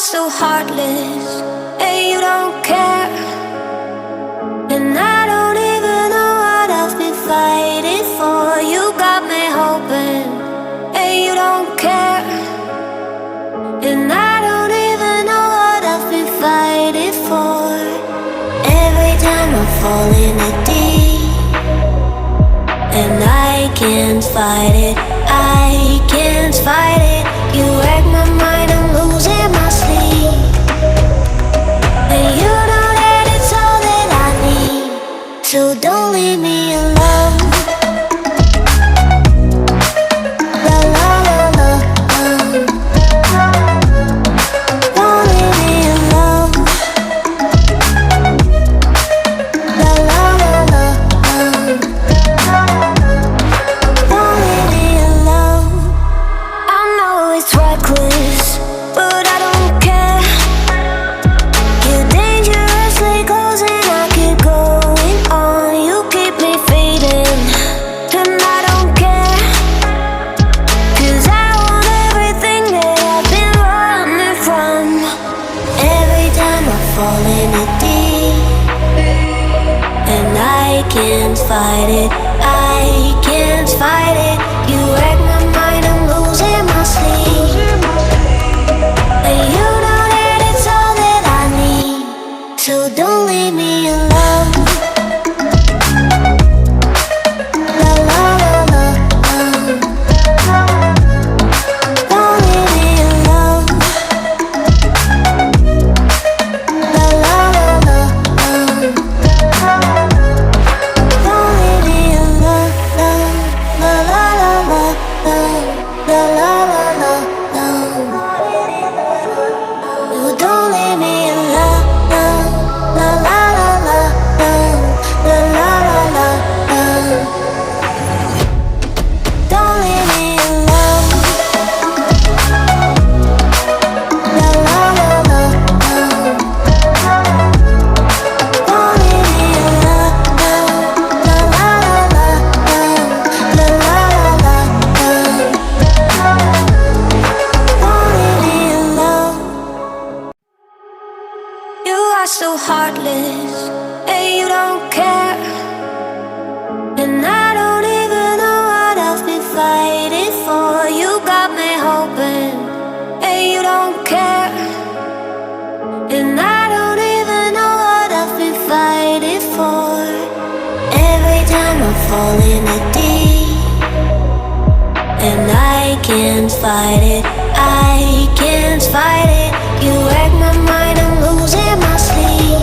so heartless, and you don't care. And I don't even know what I've been fighting for. You got me hoping, and you don't care. And I don't even know what I've been fighting for. Every time I fall in the deep, and I can't fight it, I can't fight it. You wreck my mind, I'm losing my sleep. And you know that it's all that I need, so don't leave me alone. La la la la, don't leave me alone. La la la la, don't leave me alone. I know it's reckless, but I don't care. You're dangerously close and I keep going on. You keep me fading, and I don't care. 'Cause I want everything that I've been running from. Every time I fall in the deep, and I can't fight it, I can't fight it. You wreck my mind, I'm losing my sleep. And you know that it's all that I need, so don't leave me alone. La la la la, don't leave me alone. La la la la, don't leave me alone. La la la la, la la la la, no, don't leave me alone. La la la la, la la la la, don't leave me alone. La la la la, don't leave me alone. La la la la, la la la la, don't leave me alone. You are so heartless, and you don't care. And I don't even know what I've been fighting for. You got me hoping, and you don't care. And I don't even know what I've been fighting for. Every time I fall in the deep, and I can't fight it, I can't fight it. You wreck my mind, I'm losing my sleep.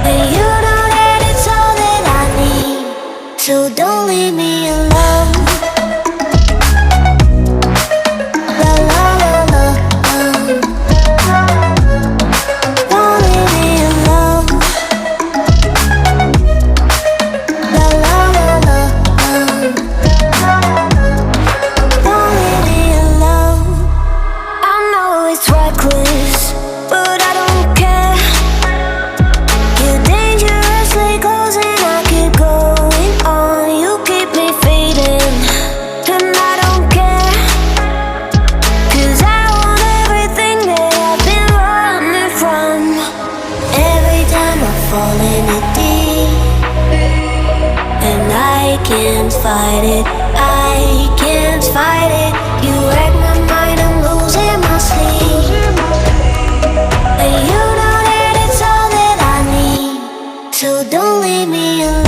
And you know that it's all that I need, so don't leave me alone. La la la la, don't leave me alone. La la la la, don't leave me alone. I know it's reckless, but I don't care. You're dangerously close and I keep going on. You keep me fading, and I don't care. 'Cause I want everything that I've been running from. Every time I fall in the deep, and I can't fight it, I can't fight it. You wreck my mind, I'm losing my sleep. And you know that it's all that I need, so don't leave me alone.